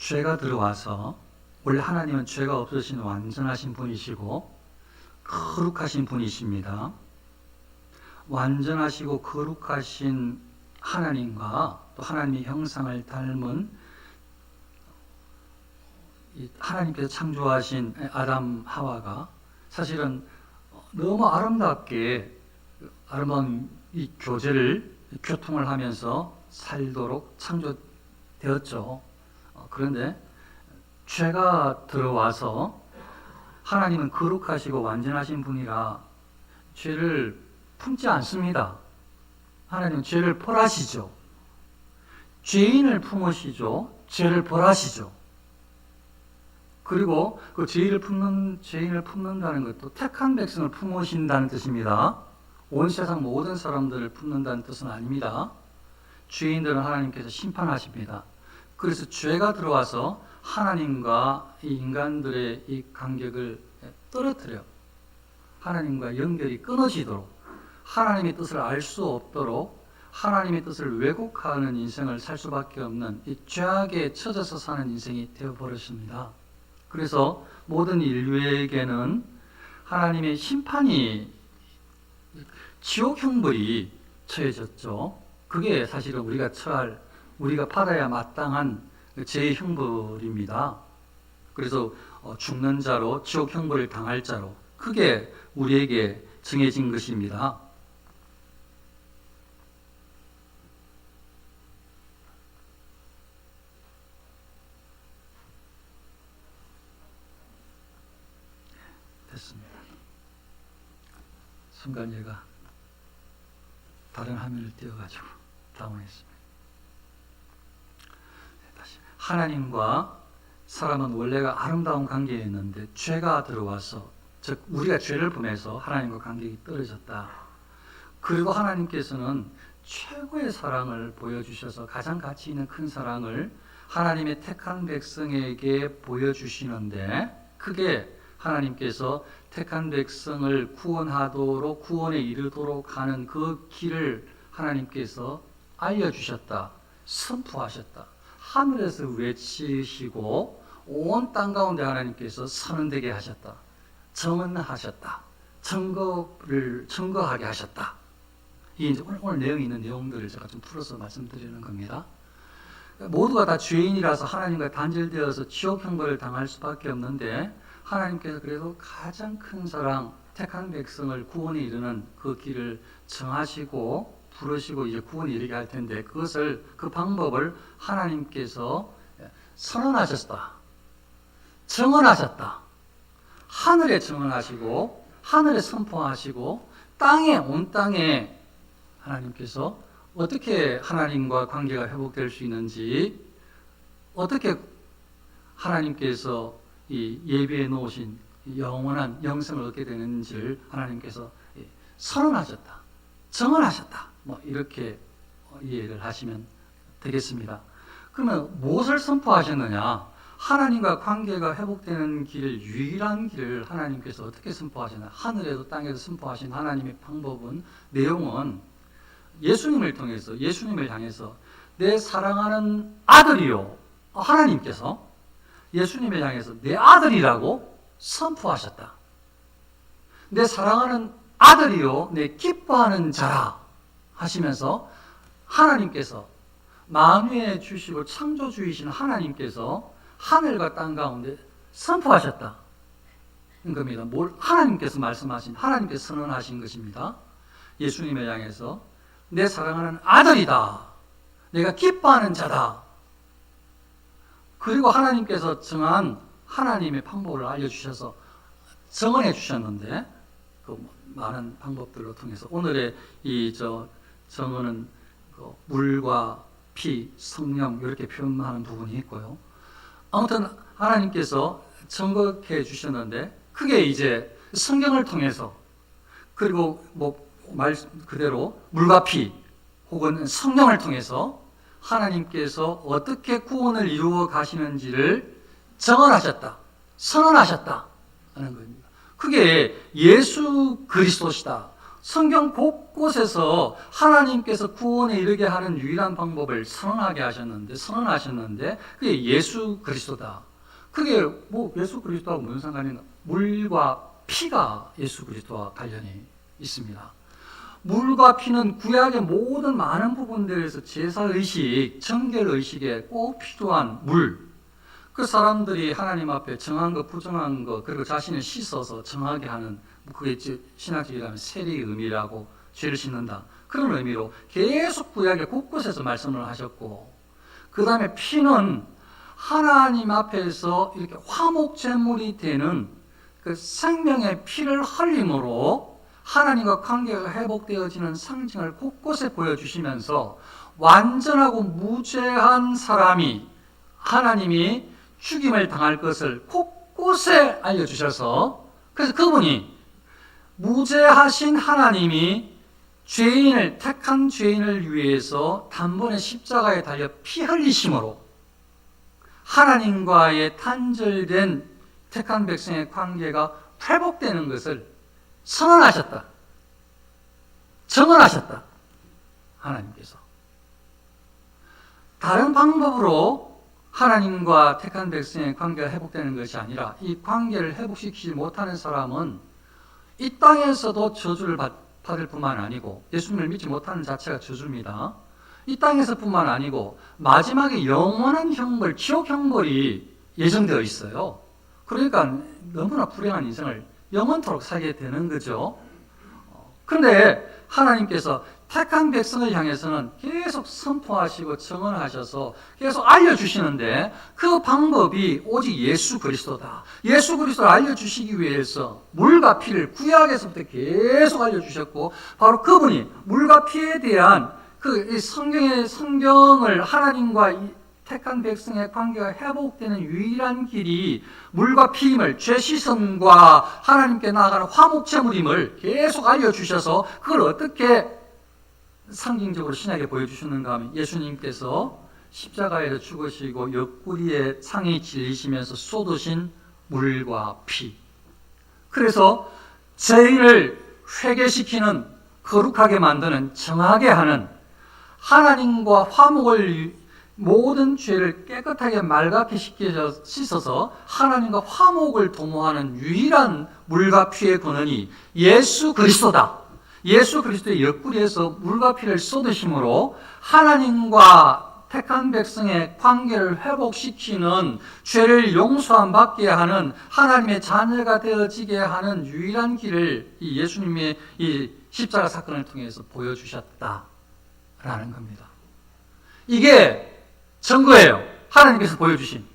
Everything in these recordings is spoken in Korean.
죄가 들어와서, 원래 하나님은 죄가 없으신 완전하신 분이시고 거룩하신 분이십니다. 완전하시고 거룩하신 하나님과 또 하나님의 형상을 닮은 하나님께서 창조하신 아담 하와가 사실은 너무 아름답게 아름다운 이 교통을 하면서 살도록 창조되었죠. 그런데 죄가 들어와서 하나님은 거룩하시고 완전하신 분이라 죄를 품지 않습니다. 하나님은 죄를 벌하시죠. 죄인을 품으시죠. 죄를 벌하시죠. 그리고 그 죄인을 품는다는 것도 택한 백성을 품으신다는 뜻입니다. 온 세상 모든 사람들을 품는다는 뜻은 아닙니다. 죄인들은 하나님께서 심판하십니다. 그래서 죄가 들어와서 하나님과 이 인간들의 이 간격을 떨어뜨려 하나님과 연결이 끊어지도록, 하나님의 뜻을 알 수 없도록 하나님의 뜻을 왜곡하는 인생을 살 수밖에 없는 이 죄악에 처져서 사는 인생이 되어버렸습니다. 그래서 모든 인류에게는 하나님의 심판이, 지옥 형벌이 처해졌죠. 그게 사실은 우리가 받아야 마땅한 죄의 형벌입니다. 그래서 죽는 자로, 지옥 형벌을 당할 자로, 그게 우리에게 정해진 것입니다. 됐습니다. 순간 얘가 다른 화면을 띄워가지고 당황했습니다. 다시. 하나님과 사람은 원래가 아름다운 관계였는데 죄가 들어와서, 즉 우리가 죄를 범해서 하나님과 관계가 떨어졌다. 그리고 하나님께서는 최고의 사랑을 보여주셔서 가장 가치 있는 큰 사랑을 하나님의 택한 백성에게 보여주시는데, 그게 하나님께서 택한 백성을 구원하도록, 구원에 이르도록 하는 그 길을 하나님께서 알려주셨다. 선포하셨다. 하늘에서 외치시고 온 땅 가운데 하나님께서 선언되게 하셨다. 정언하셨다. 증거하게 하셨다. 이게 이제 오늘 내용이 있는 내용들을 제가 좀 풀어서 말씀드리는 겁니다. 모두가 다 죄인이라서 하나님과 단절되어서 지옥 형벌을 당할 수밖에 없는데, 하나님께서 그래도 가장 큰 사랑, 택한 백성을 구원에 이르는 그 길을 정하시고 부르시고 이제 구원에 이르게 할 텐데, 그 방법을 하나님께서 선언하셨다. 정언하셨다. 하늘에 정언하시고 하늘에 선포하시고 온 땅에 하나님께서 어떻게 하나님과 관계가 회복될 수 있는지, 어떻게 하나님께서 이 예비해 놓으신 영원한 영생을 얻게 되는지를 하나님께서 선언하셨다. 정언하셨다. 이렇게 이해를 하시면 되겠습니다. 그러면 무엇을 선포하셨느냐? 하나님과 관계가 회복되는 길, 유일한 길을 하나님께서 어떻게 선포하시나? 하늘에도 땅에도 선포하신 하나님의 방법은, 내용은 예수님을 통해서, 예수님을 향해서 내 사랑하는 아들이요, 하나님께서 예수님을 향해서 내 아들이라고 선포하셨다. 내 사랑하는 아들이요, 내 기뻐하는 자라 하시면서 하나님께서, 만유에 주시고 창조주이신 하나님께서 하늘과 땅 가운데 선포하셨다. 겁니다. 하나님께서 말씀하신, 하나님께서 선언하신 것입니다. 예수님을 향해서 내 사랑하는 아들이다. 내가 기뻐하는 자다. 그리고 하나님께서 정한 하나님의 방법을 알려주셔서 정언해 주셨는데, 그 많은 방법들로 통해서 오늘의 정언은 물과 피, 성령 이렇게 표현하는 부분이 있고요. 아무튼 하나님께서 증거해 주셨는데, 그게 이제 성경을 통해서, 그리고 말 그대로 물과 피 혹은 성령을 통해서 하나님께서 어떻게 구원을 이루어 가시는지를 정언하셨다. 선언하셨다 하는 겁니다. 그게 예수 그리스도시다. 성경 곳곳에서 하나님께서 구원에 이르게 하는 유일한 방법을 선언하셨는데 그게 예수 그리스도다. 그게 뭐 예수 그리스도하고 무슨 상관인가? 물과 피가 예수 그리스도와 관련이 있습니다. 물과 피는 구약의 모든 많은 부분들에서 제사의식, 정결의식에 꼭 필요한 물. 그 사람들이 하나님 앞에 정한 것, 부정한 것, 그리고 자신을 씻어서 정하게 하는, 그게 신학적이라면 세례의 의미라고, 죄를 씻는다. 그런 의미로 계속 구약의 곳곳에서 말씀을 하셨고, 그 다음에 피는 하나님 앞에서 이렇게 화목제물이 되는 그 생명의 피를 흘림으로 하나님과 관계가 회복되어지는 상징을 곳곳에 보여주시면서 완전하고 무죄한 사람이 하나님이 죽임을 당할 것을 곳곳에 알려주셔서, 그래서 그분이 무죄하신 하나님이 택한 죄인을 위해서 단번에 십자가에 달려 피 흘리심으로 하나님과의 단절된 택한 백성의 관계가 회복되는 것을 선언하셨다. 정언하셨다. 하나님께서. 다른 방법으로 하나님과 택한 백성의 관계가 회복되는 것이 아니라 이 관계를 회복시키지 못하는 사람은 이 땅에서도 저주를 받을 뿐만 아니고, 예수님을 믿지 못하는 자체가 저주입니다. 이 땅에서뿐만 아니고 마지막에 영원한 형벌, 지옥 형벌이 예정되어 있어요. 그러니까 너무나 불행한 인생을 영원토록 살게 되는 거죠. 그런데 하나님께서 택한 백성을 향해서는 계속 선포하시고 정언하셔서 계속 알려주시는데, 그 방법이 오직 예수 그리스도다. 예수 그리스도를 알려주시기 위해서 물과 피를 구약에서부터 계속 알려주셨고, 바로 그분이 물과 피에 대한 그 성경을 하나님과 택한 백성의 관계가 회복되는 유일한 길이 물과 피임을, 죄 씻음과 하나님께 나아가는 화목제물임을 계속 알려주셔서, 그걸 어떻게 상징적으로 신약에 보여주시는가 하면, 예수님께서 십자가에서 죽으시고 옆구리에 창이 질리시면서 쏟으신 물과 피. 그래서 죄인을 회개시키는, 거룩하게 만드는, 정하게 하는, 하나님과 화목을, 모든 죄를 깨끗하게 말갛게 씻어서 하나님과 화목을 도모하는 유일한 물과 피의 근원이 예수 그리스도다. 예수 그리스도의 옆구리에서 물과 피를 쏟으심으로 하나님과 택한 백성의 관계를 회복시키는, 죄를 용서함 받게 하는, 하나님의 자녀가 되어지게 하는 유일한 길을 이 예수님의 이 십자가 사건을 통해서 보여주셨다라는 겁니다. 이게 증거예요. 하나님께서 보여주신.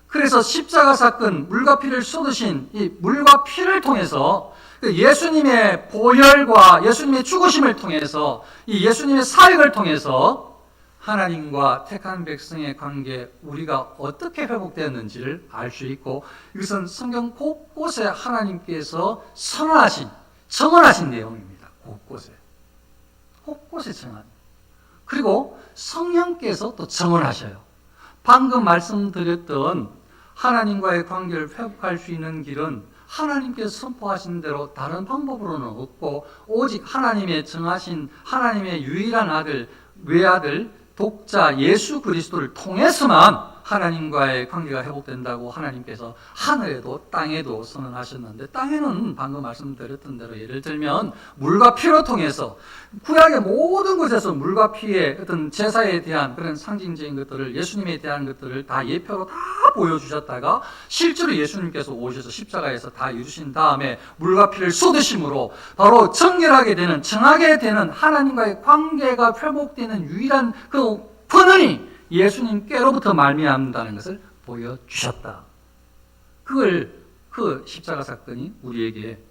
그래서 십자가 사건, 물과 피를 쏟으신 이 물과 피를 통해서 예수님의 보혈과 예수님의 죽으심을 통해서, 이 예수님의 사역을 통해서 하나님과 택한 백성의 관계, 우리가 어떻게 회복되었는지를 알 수 있고, 이것은 성경 곳곳에 하나님께서 선언하신, 정언하신 내용입니다. 곳곳에 정언. 그리고 성령께서 또 정언하셔요. 방금 말씀드렸던 하나님과의 관계를 회복할 수 있는 길은 하나님께서 선포하신 대로 다른 방법으로는 없고, 오직 하나님의 정하신, 하나님의 유일한 아들, 외아들, 독자 예수 그리스도를 통해서만 하나님과의 관계가 회복된다고 하나님께서 하늘에도 땅에도 선언하셨는데, 땅에는 방금 말씀드렸던 대로 예를 들면 물과 피로 통해서 구약의 모든 곳에서 물과 피의 어떤 제사에 대한 그런 상징적인 것들을, 예수님에 대한 것들을 다 예표로 다 보여주셨다가 실제로 예수님께서 오셔서 십자가에서 다 이루신 다음에 물과 피를 쏟으심으로 바로 정결하게 되는, 정하게 되는, 하나님과의 관계가 회복되는 유일한 그 근원이 예수님께로부터 말미암는다는 것을 보여주셨다. 그 십자가 사건이 우리에게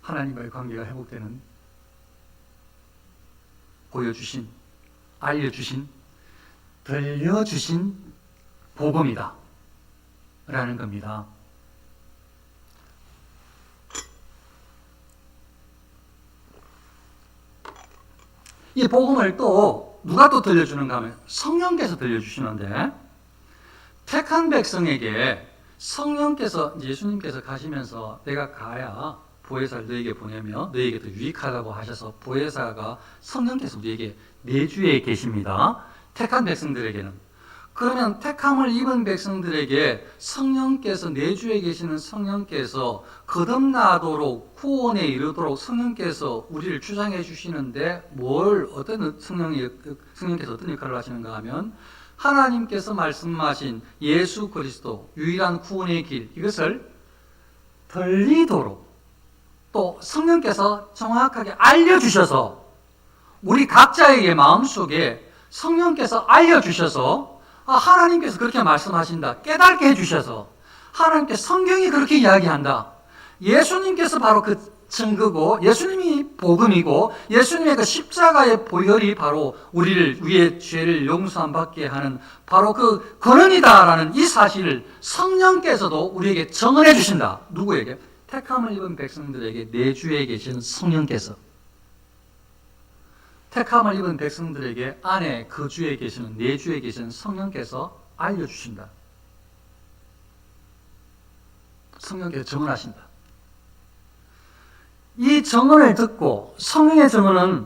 하나님과의 관계가 회복되는, 보여주신, 알려주신, 들려주신 복음이다 라는 겁니다. 이 복음을 또 누가 또 들려주는가 하면 성령께서 들려주시는데, 택한 백성에게 성령께서, 예수님께서 가시면서 내가 가야 보혜사를 너에게 보내며 너에게 더 유익하다고 하셔서 보혜사가 성령께서 우리에게 내주에 계십니다. 택한 백성들에게는. 그러면 택함을 입은 백성들에게 성령께서 내주에 계시는 성령께서 거듭나도록 구원에 이르도록 성령께서 우리를 주장해 주시는데 어떤 성령께서 어떤 역할을 하시는가 하면 하나님께서 말씀하신 예수 그리스도 유일한 구원의 길 이것을 들리도록 또 성령께서 정확하게 알려주셔서 우리 각자에게 마음속에 성령께서 알려주셔서 하나님께서 그렇게 말씀하신다 깨닫게 해주셔서 하나님께서 성경이 그렇게 이야기한다 예수님께서 바로 그 증거고 예수님이 복음이고 예수님의 그 십자가의 보혈이 바로 우리의 죄를 용서함 받게 하는 바로 그 근원이다라는 이 사실을 성령께서도 우리에게 증언해 주신다. 누구에게? 택함을 입은 백성들에게 내주에 계신 성령께서 택함을 입은 백성들에게 안에 거주에 계시는 내주에 계시는 성령께서 알려주신다. 성령께서 증언하신다. 이 증언을 듣고 성령의 증언은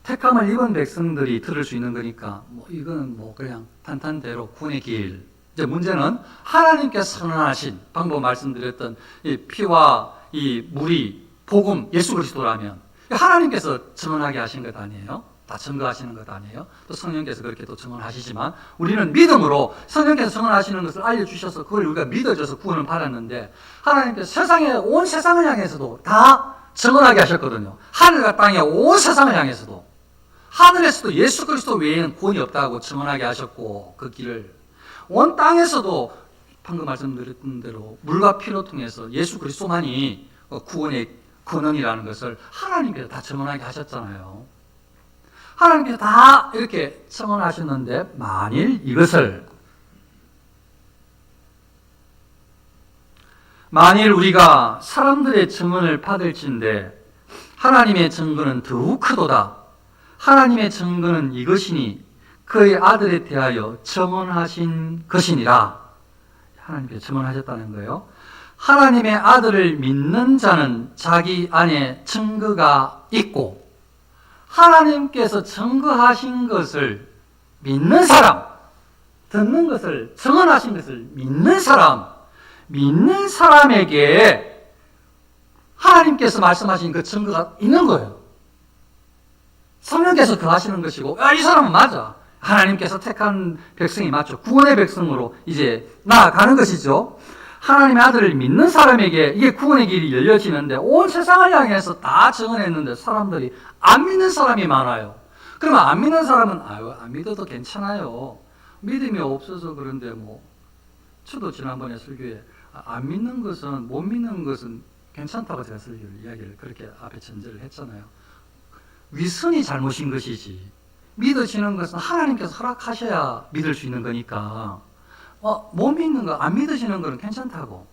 택함을 입은 백성들이 들을 수 있는 거니까 이거는 그냥 탄탄대로 구원의 길. 이제 문제는 하나님께서 선언하신 방금 말씀드렸던 이 피와 이 물이 복음 예수 그리스도라면 하나님께서 증언하게 하신 것 아니에요? 다 증거하시는 것 아니에요? 또 성령께서 그렇게 또 증언하시지만 우리는 믿음으로 성령께서 증언하시는 것을 알려주셔서 그걸 우리가 믿어져서 구원을 받았는데 하나님께서 온 세상을 향해서도 다 증언하게 하셨거든요. 하늘과 땅의 온 세상을 향해서도 하늘에서도 예수 그리스도 외에는 구원이 없다고 증언하게 하셨고 그 길을 온 땅에서도 방금 말씀드렸던 대로 물과 피로 통해서 예수 그리스도만이 구원의 근원이라는 것을 하나님께서 다 증언하게 하셨잖아요. 하나님께서 다 이렇게 증언하셨는데 만일 우리가 사람들의 증언을 받을진대 하나님의 증거는 더욱 크도다. 하나님의 증거는 이것이니 그의 아들에 대하여 증언하신 것이니라. 하나님께서 증언하셨다는 거예요. 하나님의 아들을 믿는 자는 자기 안에 증거가 있고 하나님께서 증거하신 것을 믿는 사람, 듣는 것을 증언하신 것을 믿는 사람에게 하나님께서 말씀하신 그 증거가 있는 거예요. 성령께서 그 하시는 것이고 이 사람은 맞아. 하나님께서 택한 백성이 맞죠. 구원의 백성으로 이제 나아가는 것이죠. 하나님의 아들을 믿는 사람에게 이게 구원의 길이 열려지는데 온 세상을 향해서 다 증언했는데 사람들이 안 믿는 사람이 많아요. 그러면 안 믿는 사람은 안 믿어도 괜찮아요. 믿음이 없어서 그런데 저도 지난번에 설교에 안 믿는 것은 못 믿는 것은 괜찮다고 제가 이야기를 그렇게 앞에 전제를 했잖아요. 위선이 잘못인 것이지 믿어지는 것은 하나님께서 허락하셔야 믿을 수 있는 거니까 못 믿는 거, 안 믿어지는 거는 괜찮다고.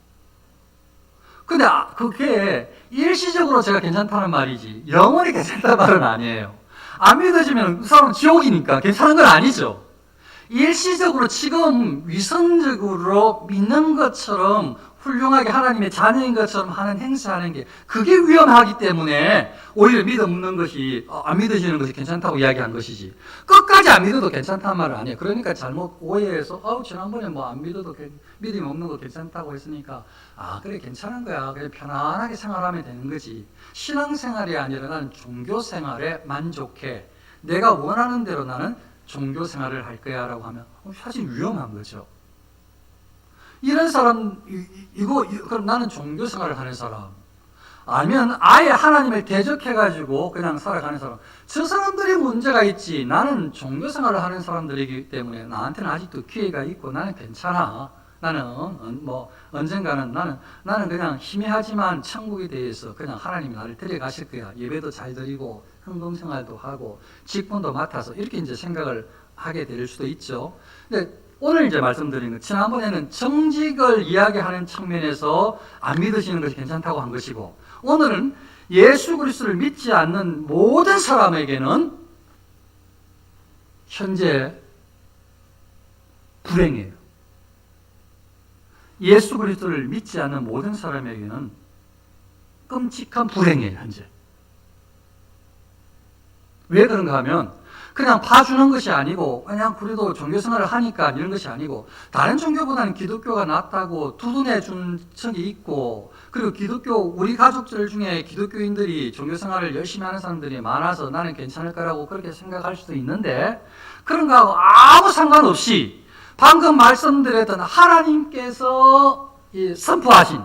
근데 그게 일시적으로 제가 괜찮다는 말이지 영원히 괜찮다는 말은 아니에요. 안 믿어지면 그 사람은 지옥이니까 괜찮은 건 아니죠. 일시적으로 지금 위선적으로 믿는 것처럼 훌륭하게 하나님의 자녀인 것처럼 하는 행사하는 게 그게 위험하기 때문에 오히려 믿음 없는 것이 안 믿어지는 것이 괜찮다고 이야기한 것이지 끝까지 안 믿어도 괜찮다는 말은 아니에요. 그러니까 잘못 오해해서 지난번에 안 믿어도 믿음이 없는 거 괜찮다고 했으니까 그래 괜찮은 거야. 그냥 편안하게 생활하면 되는 거지. 신앙생활이 아니라 나는 종교생활에 만족해. 내가 원하는 대로 나는 종교생활을 할 거야 라고 하면 사실 위험한 거죠. 이런 사람, 그럼 나는 종교생활을 하는 사람. 아니면 아예 하나님을 대적해가지고 그냥 살아가는 사람. 저 사람들이 문제가 있지. 나는 종교생활을 하는 사람들이기 때문에 나한테는 아직도 기회가 있고 나는 괜찮아. 나는 언젠가는 나는 그냥 희미하지만 천국에 대해서 그냥 하나님이 나를 데려가실 거야. 예배도 잘 드리고 헌금생활도 하고 직분도 맡아서 이렇게 이제 생각을 하게 될 수도 있죠. 근데 오늘 이제 말씀드린 것, 지난번에는 정직을 이야기하는 측면에서 안 믿으시는 것이 괜찮다고 한 것이고, 오늘은 예수 그리스도를 믿지 않는 모든 사람에게는 현재 불행이에요. 예수 그리스도를 믿지 않는 모든 사람에게는 끔찍한 불행이에요, 현재. 왜 그런가 하면 그냥 봐주는 것이 아니고 그냥 우리도 종교생활을 하니까 이런 것이 아니고 다른 종교보다는 기독교가 낫다고 두둔해 준 적이 있고 그리고 기독교 우리 가족들 중에 기독교인들이 종교생활을 열심히 하는 사람들이 많아서 나는 괜찮을 거라고 그렇게 생각할 수도 있는데 그런 거하고 아무 상관없이 방금 말씀드렸던 하나님께서 선포하신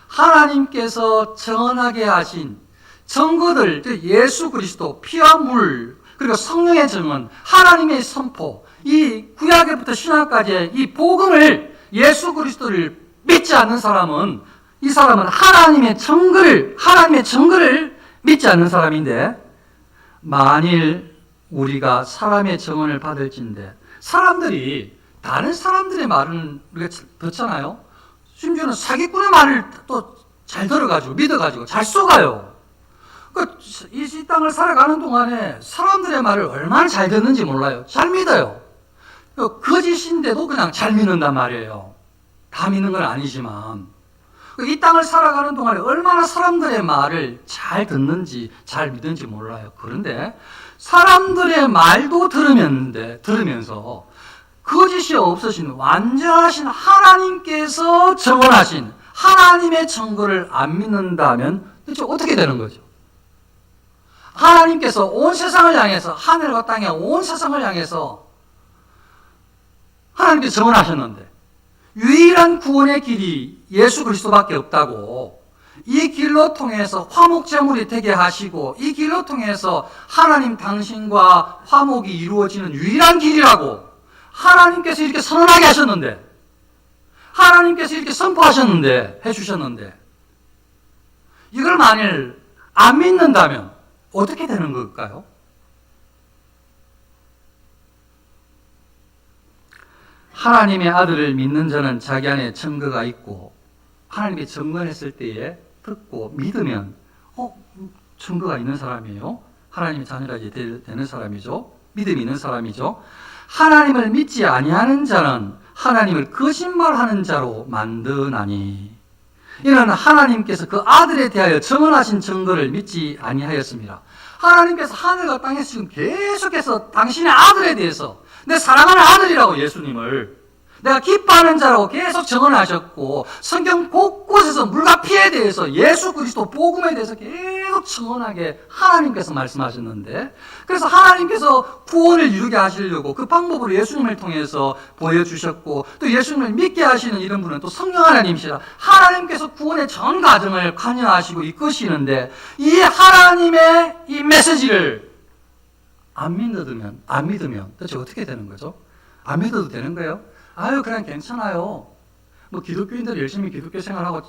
하나님께서 정언하게 하신 증거들, 예수 그리스도, 피와 물, 그리고 성령의 증언, 하나님의 선포, 이 구약에부터 신약까지의 이 복음을 예수 그리스도를 믿지 않는 사람은 이 사람은 하나님의 증거를 믿지 않는 사람인데 만일 우리가 사람의 증언을 받을진데 사람들이 다른 사람들의 말은 우리가 듣잖아요. 심지어는 사기꾼의 말을 또 잘 들어가지고 믿어가지고 잘 속아요. 이 땅을 살아가는 동안에 사람들의 말을 얼마나 잘 듣는지 몰라요. 잘 믿어요. 거짓인데도 그냥 잘 믿는단 말이에요. 다 믿는 건 아니지만 이 땅을 살아가는 동안에 얼마나 사람들의 말을 잘 듣는지 잘 믿는지 몰라요. 그런데 사람들의 말도 들으면서 거짓이 없으신 완전하신 하나님께서 정언하신 하나님의 증거를 안 믿는다면 대체 어떻게 되는 거죠? 하나님께서 온 세상을 향해서 하늘과 땅의 온 세상을 향해서 하나님께서 정언하셨는데 유일한 구원의 길이 예수 그리스도밖에 없다고 이 길로 통해서 화목제물이 되게 하시고 이 길로 통해서 하나님 당신과 화목이 이루어지는 유일한 길이라고 하나님께서 이렇게 선언하게 하셨는데 하나님께서 이렇게 선포하셨는데 해주셨는데 이걸 만일 안 믿는다면 어떻게 되는 걸까요? 하나님의 아들을 믿는 자는 자기 안에 증거가 있고 하나님이 증거했을 때에 듣고 믿으면 증거가 있는 사람이에요. 하나님의 자녀라 되는 사람이죠. 믿음이 있는 사람이죠. 하나님을 믿지 아니하는 자는 하나님을 거짓말하는 자로 만드나니 이는 하나님께서 그 아들에 대하여 증언하신 증거를 믿지 아니하였습니다. 하나님께서 하늘과 땅에서 지금 계속해서 당신의 아들에 대해서 내 사랑하는 아들이라고 예수님을 내가 기뻐하는 자라고 계속 증언하셨고 성경 곳곳에서 물과 피에 대해서 예수 그리스도 복음에 대해서 계속 증언하게 하나님께서 말씀하셨는데 그래서 하나님께서 구원을 이루게 하시려고 그 방법으로 예수님을 통해서 보여주셨고 또 예수님을 믿게 하시는 이런 분은 또 성령 하나님이시라 하나님께서 구원의 전 과정을 관여하시고 이끄시는데 이 하나님의 이 메시지를 안 믿으면 도대체 어떻게 되는 거죠? 안 믿어도 되는 거예요? 아유 그냥 괜찮아요. 뭐 기독교인들이 열심히 기독교 생활하고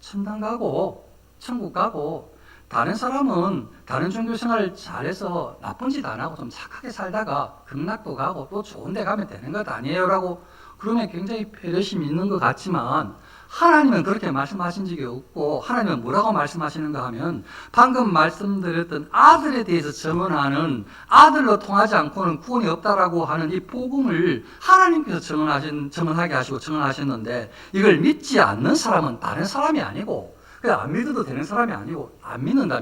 천당 가고 천국 가고 다른 사람은 다른 종교 생활을 잘해서 나쁜 짓 안 하고 좀 착하게 살다가 극락도 가고 또 좋은 데 가면 되는 것 아니에요라고 그러면 굉장히 배려심이 있는 것 같지만 하나님은 그렇게 말씀하신 적이 없고 하나님은 뭐라고 말씀하시는가 하면 방금 말씀드렸던 아들에 대해서 증언하는 아들로 통하지 않고는 구원이 없다라고 하는 이 복음을 하나님께서 증언하게 하시고 증언하셨는데 이걸 믿지 않는 사람은 다른 사람이 아니고 그냥 안 믿어도 되는 사람이 아니고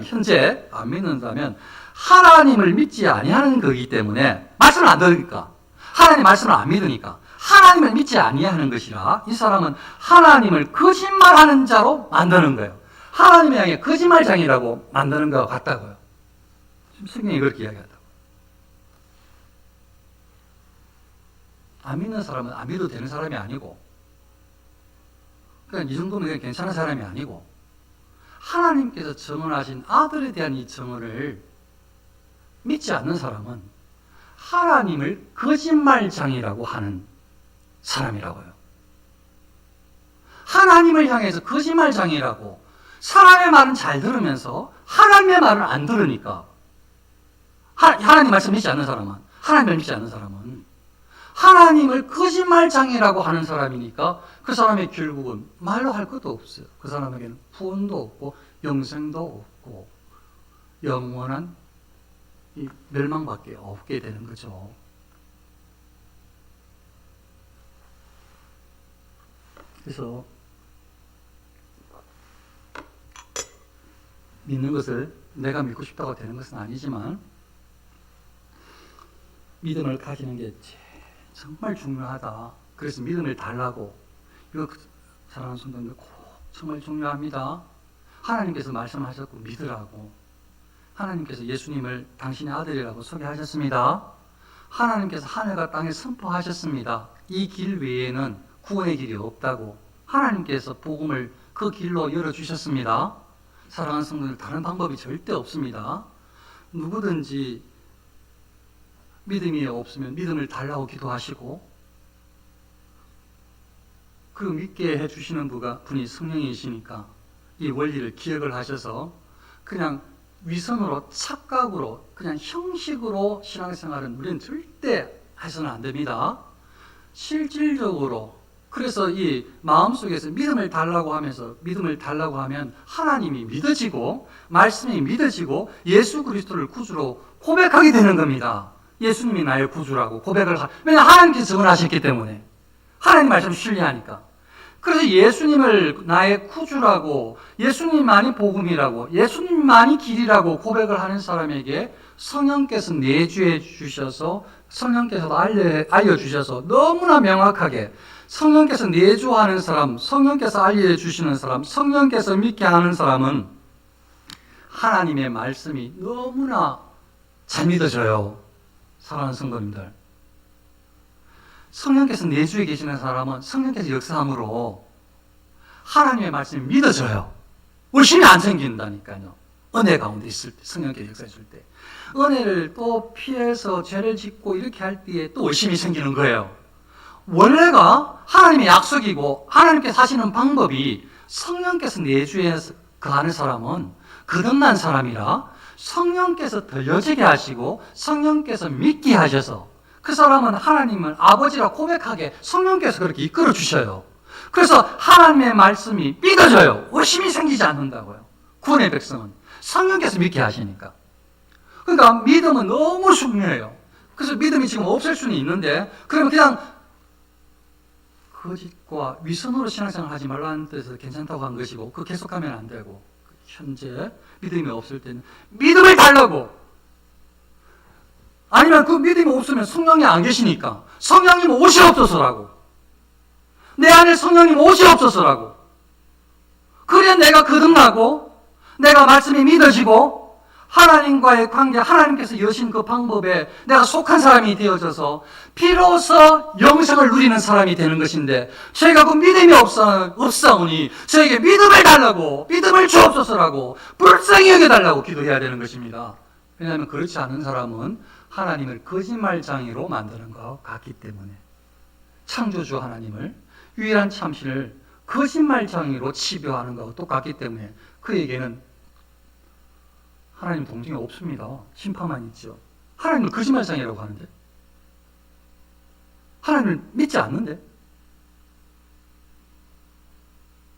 현재 안 믿는다면 하나님을 믿지 아니하는 거기 때문에 말씀을 안 들으니까 하나님 말씀을 안 믿으니까 하나님을 믿지 아니하는 것이라 이 사람은 하나님을 거짓말하는 자로 만드는 거예요. 하나님을 향해 거짓말장이라고 만드는 것 같다고요. 지금 성경이 그렇게 이야기한다고. 안 믿는 사람은 안 믿어도 되는 사람이 아니고 그냥 이 정도면 그냥 괜찮은 사람이 아니고 하나님께서 증언하신 아들에 대한 이 증언을 믿지 않는 사람은 하나님을 거짓말장이라고 하는 사람이라고요. 하나님을 향해서 거짓말장이라고 사람의 말은 잘 들으면서 하나님의 말은 안 들으니까 하나님 말씀 믿지 않는 사람은 하나님을 믿지 않는 사람은 하나님을 거짓말장이라고 하는 사람이니까 그 사람의 결국은 말로 할 것도 없어요. 그 사람에게는 구원도 없고 영생도 없고 영원한 이 멸망밖에 없게 되는 거죠. 그래서 믿는 것을 내가 믿고 싶다고 되는 것은 아니지만 믿음을 가지는 게 정말 중요하다. 그래서 믿음을 달라고. 이거 사랑하는 성도님들 꼭 정말 중요합니다. 하나님께서 말씀하셨고 믿으라고. 하나님께서 예수님을 당신의 아들이라고 소개하셨습니다. 하나님께서 하늘과 땅에 선포하셨습니다. 이 길 외에는 구원의 길이 없다고. 하나님께서 복음을 그 길로 열어주셨습니다. 사랑하는 성도들, 다른 방법이 절대 없습니다. 누구든지 믿음이 없으면 믿음을 달라고 기도하시고, 그 믿게 해주시는 분이 성령이시니까 이 원리를 기억을 하셔서 그냥 위선으로, 착각으로, 그냥 형식으로 신앙생활은 우리는 절대 해서는 안 됩니다. 실질적으로. 그래서 이 마음속에서 믿음을 달라고 하면서, 믿음을 달라고 하면 하나님이 믿어지고 말씀이 믿어지고 예수 그리스도를 구주로 고백하게 되는 겁니다. 예수님이 나의 구주라고 고백을 왜냐하면 하나님께서 증언하셨기 때문에. 하나님 말씀 신뢰하니까. 그래서 예수님을 나의 구주라고, 예수님만이 복음이라고, 예수님만이 길이라고 고백을 하는 사람에게 성령께서 내주해 주셔서, 성령께서도 알려주셔서 너무나 명확하게, 성령께서 내주하는 사람, 성령께서 알려주시는 사람, 성령께서 믿게 하는 사람은 하나님의 말씀이 너무나 잘 믿어져요. 사랑하는 성도님들, 성령께서 내주에 계시는 사람은 성령께서 역사함으로 하나님의 말씀이 믿어져요. 의심이 안 생긴다니까요. 은혜 가운데 있을 때, 성령께서 역사해 줄 때. 은혜를 또 피해서 죄를 짓고 이렇게 할 때에 또 의심이 생기는 거예요. 원래가 하나님의 약속이고 하나님께서 하시는 방법이, 성령께서 내주에 거하는 사람은 거듭난 사람이라 성령께서 들려지게 하시고 성령께서 믿게 하셔서 그 사람은 하나님을 아버지라 고백하게 성령께서 그렇게 이끌어 주셔요. 그래서 하나님의 말씀이 믿어져요. 의심이 생기지 않는다고요. 구원의 백성은 성령께서 믿게 하시니까. 그러니까 믿음은 너무 중요해요. 그래서 믿음이 지금 없을 수는 있는데, 그러면 그냥 거짓과 위선으로 신앙생활 하지 말라는 뜻에서 괜찮다고 한 것이고, 그 계속하면 안 되고, 현재 믿음이 없을 때는 믿음을 달라고. 아니면 그 믿음이 없으면 성령이 안 계시니까 성령님 오시옵소서라고. 내 안에 성령님 오시옵소서라고. 그래야 내가 거듭나고 내가 말씀이 믿어지고 하나님과의 관계, 하나님께서 여신 그 방법에 내가 속한 사람이 되어져서 비로소 영생을 누리는 사람이 되는 것인데, 저희가 그 믿음이 없사오니 저에게 믿음을 달라고, 믿음을 주옵소서라고, 불쌍히 여겨달라고 기도해야 되는 것입니다. 왜냐하면 그렇지 않은 사람은 하나님을 거짓말장애로 만드는 것 같기 때문에, 창조주 하나님을, 유일한 참신을 거짓말장애로 치료하는 것과 똑같기 때문에 그에게는 하나님 동정이 없습니다. 심판만 있죠. 하나님을 거짓말장애라고 하는데, 하나님을 믿지 않는데,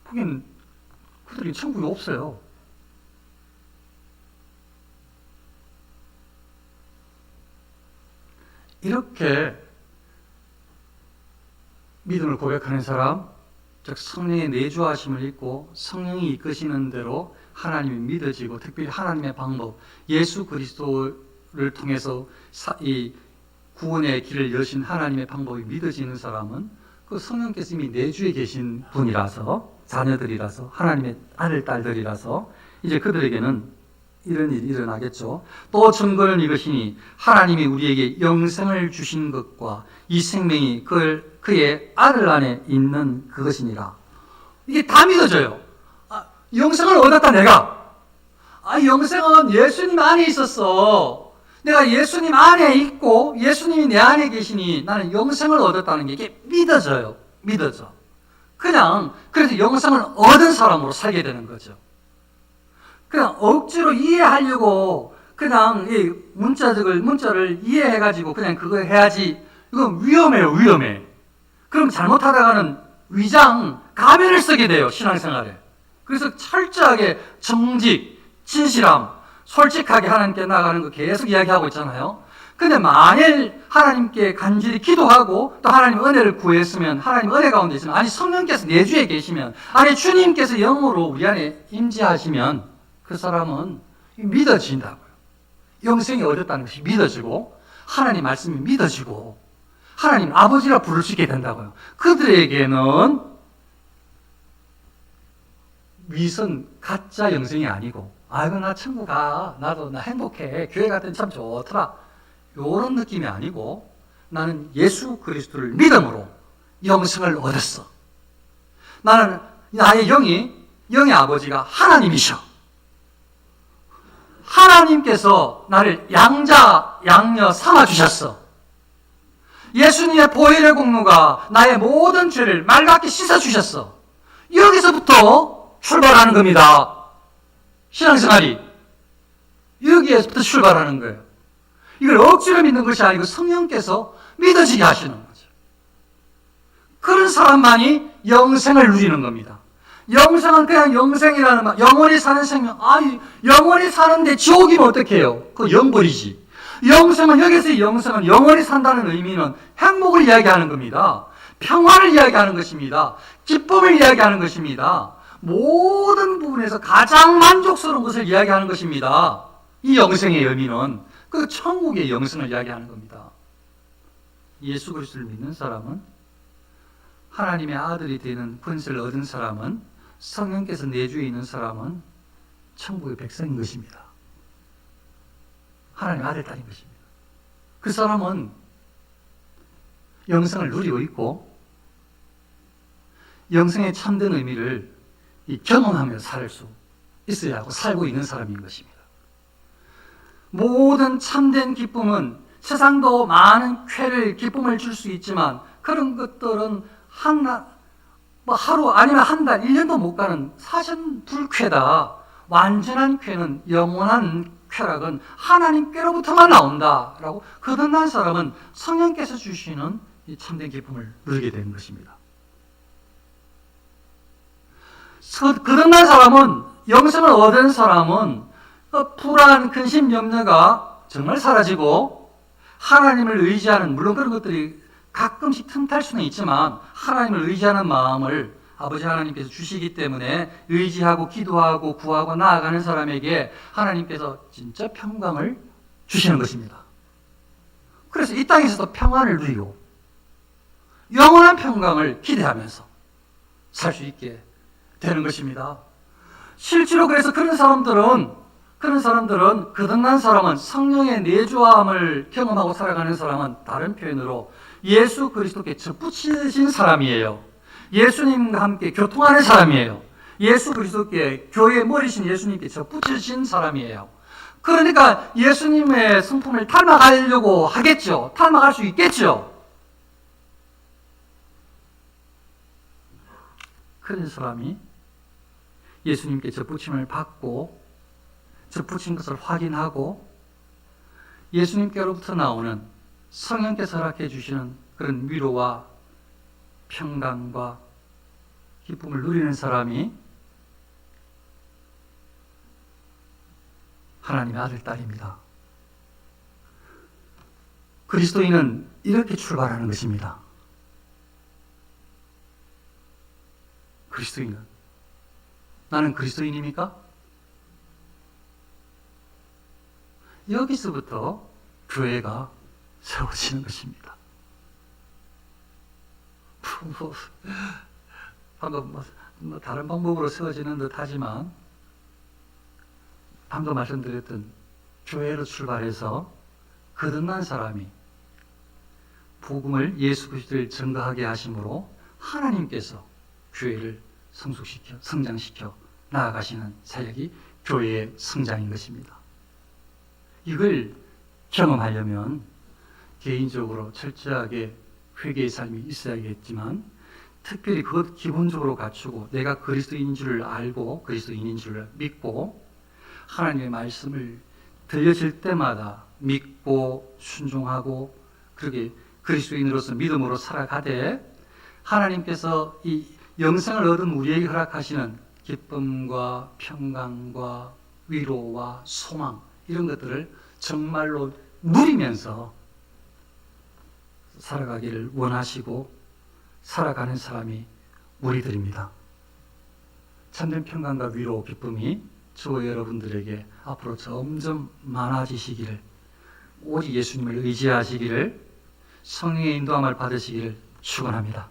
거긴 그들이 천국이 없어요. 이렇게 믿음을 고백하는 사람, 즉 성령의 내주하심을 입고 성령이 이끄시는 대로 하나님이 믿어지고, 특별히 하나님의 방법, 예수 그리스도를 통해서 이 구원의 길을 여신 하나님의 방법이 믿어지는 사람은 그 성령께서 이미 내주에 계신 분이라서, 자녀들이라서, 하나님의 아들, 딸들이라서 이제 그들에게는 이런 일이 일어나겠죠. 또 증거를 이것이니 하나님이 우리에게 영생을 주신 것과 이 생명이 그의 아들 안에 있는 그것이니라. 이게 다 믿어져요. 영생을 얻었다 내가. 영생은 예수님 안에 있었어. 내가 예수님 안에 있고 예수님이 내 안에 계시니 나는 영생을 얻었다는 게 이게 믿어져요. 믿어져. 그냥 그래서 영생을 얻은 사람으로 살게 되는 거죠. 그냥 억지로 이해하려고 그냥 이 문자를 이해해가지고 그냥 그거 해야지. 이건 위험해요, 위험해. 그럼 잘못하다가는 가면을 쓰게 돼요, 신앙생활에. 그래서 철저하게 정직, 진실함, 솔직하게 하나님께 나가는 거 계속 이야기하고 있잖아요. 근데 만일 하나님께 간절히 기도하고 또 하나님 은혜를 구했으면, 하나님 은혜 가운데 있으면, 아니 성령께서 내주에 계시면, 아니 주님께서 영으로 우리 안에 임재하시면, 그 사람은 믿어진다고요. 영생이 얻었다는 것이 믿어지고 하나님 말씀이 믿어지고 하나님 아버지라 부를 수 있게 된다고요. 그들에게는 위선 가짜 영생이 아니고 아이고 나 천국 가 나도 나 행복해 교회 갔더니 참 좋더라 이런 느낌이 아니고 나는 예수 그리스도를 믿음으로 영생을 얻었어. 나는 나의 영의 아버지가 하나님이셔. 하나님께서 나를 양녀 삼아주셨어. 예수님의 보혈의 공로가 나의 모든 죄를 맑게 씻어주셨어. 여기서부터 출발하는 겁니다. 신앙생활이 여기에서부터 출발하는 거예요. 이걸 억지로 믿는 것이 아니고 성령께서 믿어지게 하시는 거죠. 그런 사람만이 영생을 누리는 겁니다. 영생은 그냥 영생이라는 말, 영원히 사는 생명. 영원히 사는데 지옥이면 어떡해요? 그거 영벌이지. 영생은, 여기서의 영생은 영원히 산다는 의미는 행복을 이야기하는 겁니다. 평화를 이야기하는 것입니다. 기쁨을 이야기하는 것입니다. 모든 부분에서 가장 만족스러운 것을 이야기하는 것입니다. 이 영생의 의미는 그 천국의 영생을 이야기하는 겁니다. 예수 그리스도를 믿는 사람은, 하나님의 아들이 되는 권세를 얻은 사람은, 성령께서 내주에 있는 사람은 천국의 백성인 것입니다. 하나님의 아들, 딸인 것입니다. 그 사람은 영생을 누리고 있고 영생의 참된 의미를 경험하며 살 수 있어야 하고 살고 있는 사람인 것입니다. 모든 참된 기쁨은 세상도 많은 기쁨을 줄 수 있지만 그런 것들은 하루 아니면 한 달, 1년도 못 가는 사실 불쾌다. 완전한 쾌는, 영원한 쾌락은 하나님께로부터만 나온다라고 거듭난 사람은 성령께서 주시는 이 참된 기쁨을 누리게 되는 것입니다. 거듭난 사람은, 영생을 얻은 사람은 불안, 근심, 염려가 정말 사라지고 하나님을 의지하는, 물론 그런 것들이 가끔씩 틈탈 수는 있지만 하나님을 의지하는 마음을 아버지 하나님께서 주시기 때문에 의지하고 기도하고 구하고 나아가는 사람에게 하나님께서 진짜 평강을 주시는 것입니다. 그래서 이 땅에서도 평안을 누리고 영원한 평강을 기대하면서 살 수 있게 되는 것입니다. 실제로 그래서 그런 사람들은 거듭난 사람은, 성령의 내주함을 경험하고 살아가는 사람은 다른 표현으로 예수 그리스도께 접붙이신 사람이에요. 예수님과 함께 교통하는 사람이에요. 예수 그리스도께, 교회의 머리신 예수님께 접붙이신 사람이에요. 그러니까 예수님의 성품을 닮아가려고 하겠죠. 닮아갈 수 있겠죠. 그런 사람이 예수님께 접붙임을 받고 접붙인 것을 확인하고 예수님께로부터 나오는 성령께서 허락해 주시는 그런 위로와 평강과 기쁨을 누리는 사람이 하나님의 아들, 딸입니다. 그리스도인은 이렇게 출발하는 것입니다. 그리스도인은, 나는 그리스도인입니까? 여기서부터 교회가 세워지는 것입니다. 방금 다른 방법으로 세워지는 듯 하지만 방금 말씀드렸던 교회로 출발해서 거듭난 사람이 복음을, 예수 그리스도를 증거하게 하심으로 하나님께서 교회를 성숙시켜, 성장시켜 나아가시는 사역이 교회의 성장인 것입니다. 이걸 경험하려면 개인적으로 철저하게 회개의 삶이 있어야겠지만, 특별히 그것 기본적으로 갖추고 내가 그리스도인인 줄 알고 그리스도인인 줄 믿고 하나님의 말씀을 들려질 때마다 믿고 순종하고 그렇게 그리스도인으로서 믿음으로 살아가되, 하나님께서 이 영생을 얻은 우리에게 허락하시는 기쁨과 평강과 위로와 소망, 이런 것들을 정말로 누리면서 살아가기를 원하시고 살아가는 사람이 우리들입니다. 참된 평강과 위로, 기쁨이 저와 여러분들에게 앞으로 점점 많아지시기를, 오직 예수님을 의지하시기를, 성령의 인도함을 받으시기를 축원합니다.